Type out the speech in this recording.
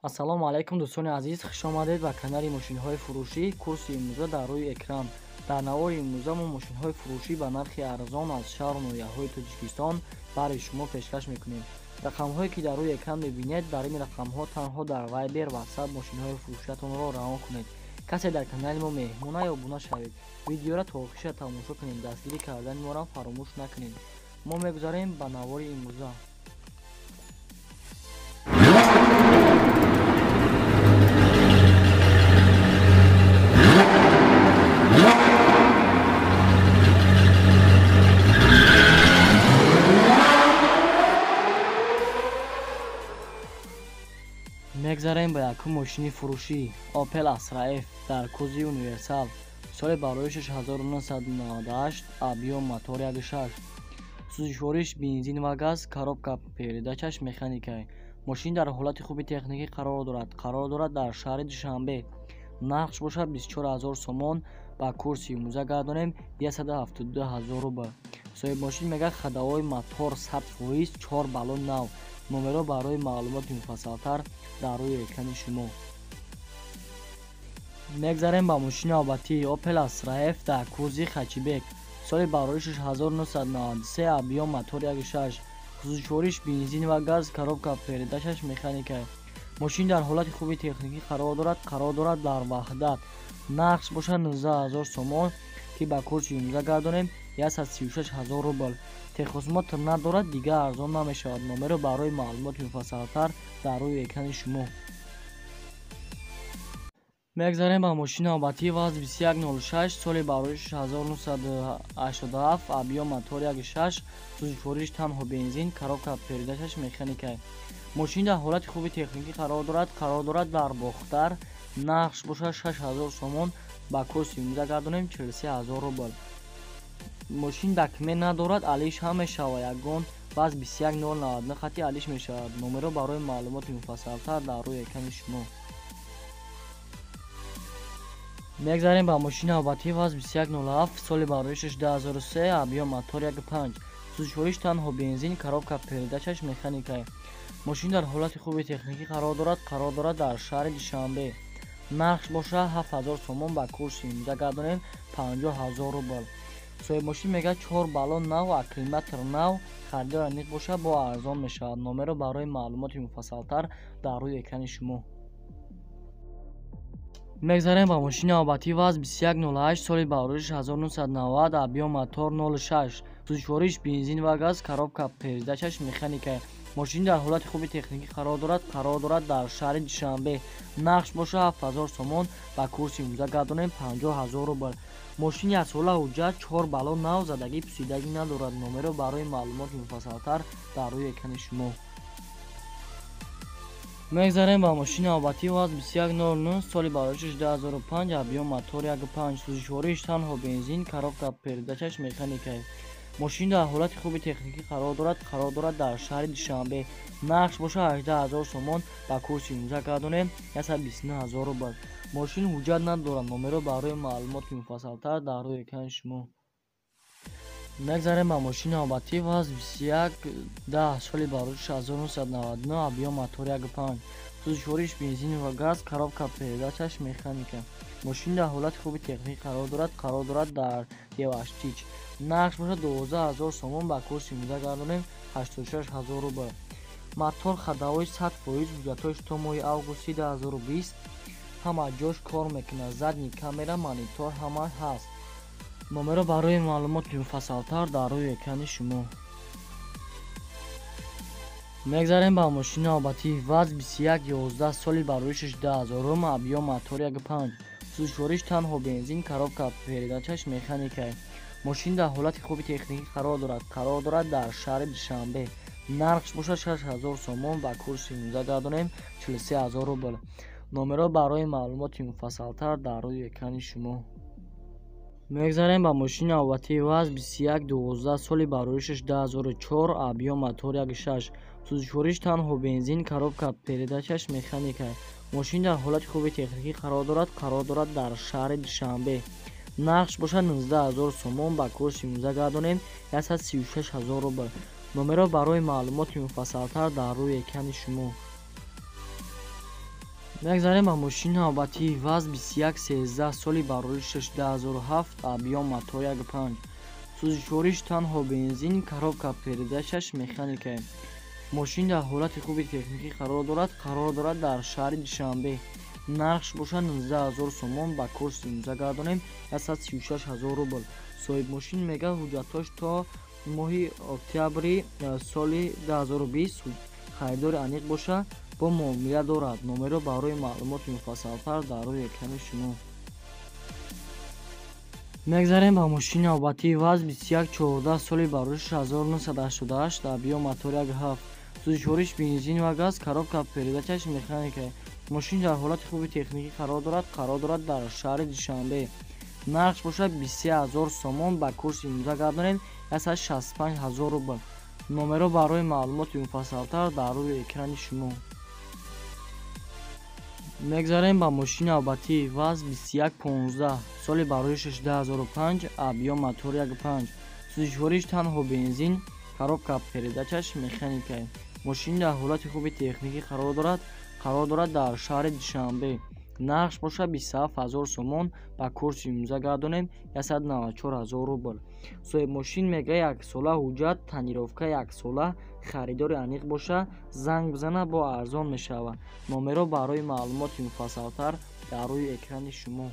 ассалому алайкум дӯстони азиз, хушомадед ба канали мошинҳои фурӯшӣ. Курси имрӯза дар рӯи экран. Дар навори имрӯза мо мошинҳои фурӯшӣ ба нархи арзон аз шаҳру ноҳияҳои Тоҷикистон барои шумо пешкаш мекунем. Рақамҳое ки дар рӯи экран мебинед, дар ин рақамҳо танҳо дар Viber, WhatsApp мошинҳои фурӯшиатонро раҳон кунед. Касе дар канали мо меҳмона ё буна шавед, видеоро то охиша тамошо кунед, дастгирӣ кардани моро фаромӯш накунед. Мо мегузарем ба навори имрӯза. мегзарем ба якум мошини фурӯшӣ Opel Astra F дар кӯзи универсал. соли бароишаш 1998, объем мотор 1.6, сӯзишвориш бензин ва газ, коробка передачаш механикай. мошин дар ҳолати хуби техникӣ қарор дорад дар шаҳри Душанбе. нақш бошад 24 000 сомон. ба курси имрӯза гардонем 172 000 рубл. соҳиб мошин мегӯяд хадавои мотор 100%, 4 баллон нав. номеро барои маълумоти муфассалтар дар рӯи экрани шумо. мегзарем ба мошини албаттии Opel Astra F дар кӯзи Хачибек. соли бароишаш 1993, объем мотор 1.6, сӯзишвориш бензин ва газ, коробка передачаш механикай. мошин дар ҳолати хуби техникӣ қарор дорад дар ваҳдат. нақш бошад 19 000 сомон ки ба курси имрӯза гардонем 136 000 рубл. техосмот надорад, дигар арзон намешавад. номеро барои маълумоти муфассалтар дар рӯи экрани шумо. мегзарем ба мошини албаттии ВАЗ 2106, соли бароишаш 1987, объем мотор 1.6, сӯзишвориш танҳо бензин, коробка передачаш механикай. мошин дар ҳолати хуби техникӣ қарор дорад дар Бохтар. нақш бошад 6 000 сомон. ба курси имрӯза гардонем 43 000 рубл. мошин документ надорад, алиш ҳам мешавад. ягон ВАЗ 21099 хати алиш мешавад. номеро барои маълумоти муфассалтар дар рӯи экрани шумо. мегзарем ба мошини албаттии ВАЗ 2107, соли бароишаш 2003, объем мотор 1.5, сӯзишвориш танҳо бензин, коробка передачаш механикай. мошин дар ҳолати хуби техникӣ қарор дорад дар шаҳри Душанбе. нақш бошад 7000 сомон. ба курси имрӯза гардонем 50 000 рубл. соҳиб мошин мегӯяд 4 баллон нав, аккумулятор нав. харидори ниқ бошад, бо арзон мешавад. номеро барои маълумоти муфассалтар дар рӯи экрани шумо. мегзарем ба мошини албаттии ВАЗ 2108, соли бароишаш 1990, объем мотор 0.6, сӯзишвориш бензин ва газ, коробка передачаш механикай. мошин дар ҳолати хуби техникӣ қарор дорад дар шаҳри Душанбе. нақш бошад 7000 сомон. ба курси имрӯза гардонем 50 000 рубл. мошин яксола ҳуҷҷат, 4 баллон нав, задагӣ пусидагӣ надорад. номеро барои маълумоти муфассалтар дар рӯи экрани шумо. мегзарем ба мошини албаттии ВАЗ 2109, соли бароишаш 2005, объем мотор 1.5, сӯзишвориш танҳо бензин, коробка передачаш механикай. мошин дар ҳолати хуби техникӣ қарор дорад дар шаҳри Душанбе. нақш бошад 18 000 сомон. ба курси имрӯза гардонем 129 000 рубл. мошин ҳуҷҷат надорад. номеро барои маълумоти муфассалтар дар рӯи экрани шумо. мегзарем ба мошини албаттии ВАЗ 2110, соли бароишаш 1999, объем мотор 1.5, сӯзишвориш бензин ва газ, коробка передачаш механика. мошин дар ҳолати хуби техникӣ қарор дорад дар Деваштич. нақш бошад 12 000 сомон. ба курси имрӯза гардонем 86 000 рубл. мотор хадавои 100%, ҳуҷҷатош то моҳи августи 2020. ҳама ҷош кор мекунад. задни камера, монитор ҳама ҳаст. номеро барои маълумоти муфассалтар дар рӯи экрани шумо. мегзарем ба мошини албаттии ВАЗ 2111, соли бароишаш 2000, объем мотор 1.5, сӯзишвориш танҳо бензин, коробка передачаш механикай. мошин дар ҳолати хуби техникӣ қарор дорад дар шаҳри Душанбе. нақш бошад 6 000 сомон. ба курси имрӯза гардонем 43 000 рубл. номеро барои маълумоти муфассалтар дар рӯи экрани шумо. мегзарем ба мошини албаттии ВАЗ 2112, соли бароишаш 2004, объем мотор 1.6, сӯзишвориш танҳо бензин, коробка передачаш механикай. мошин дар ҳолати хуби техникӣ қарор дорад дар шаҳри Душанбе. нақш бошад 19 000 сомон. ба курси имрӯза гардонем 136 000 рубл. номеро барои маълумоти муфассалтар дар рӯи экрани шумо. мегзарем ба мошини ноҳабатии ВАЗ 2113 соли барои 6 2007 объём мотор 1.5 сӯзишвориш танҳо бензин коробка передачаш механика. мошин дар ҳолати хуби техникӣ қарор дорад дар шаҳри душанбе. нархш бошад 19 000 сомон, ба курси имзогардонем 136 000 рубл. соҳиб мошин мегӯяд ҳуҷҷатош то моҳи октябри соли 2020 харидори аниқ боша бо муомила дорад. номеро барои маълумоти муфассалтар дар рӯи экрани шумо. мегзарем ба мошини ноҳабатии ВАЗ 2114 соли барои 6988 объём мотор 1.7 сӯзишвориш бензин ва газ, коробка передачаш механика. мошин дар ҳолати хуби техникӣ қарор дорад дар шаҳри душанбе. нархш бошад 23 000 сомон, ба курси имзогардонем 165 000 рубл. номеро барои маълумоти муфассалтар дар рӯи экрани шумо. мегзарем ба мошини ноҳабатии ВАЗ 2115 соли барои 6 2005 объём мотор 1.5 сӯзишвориш танҳо бензин, коробка передачаш механика. мошин дар ҳолати хуби техникӣ қарор дорад дар шаҳри душанбе. нархш бошад 27 000 сомон, ба курси имзогардонем 194 000 рубл. соҳиб мошин мегӯяд 1 сола ҳуҷҷат, танировка 1 сола, харидори аниқ боша, занг бизанад бо арзон мешавад. номеро барои маълумоти муфассалтар дар рӯи экрани шумо.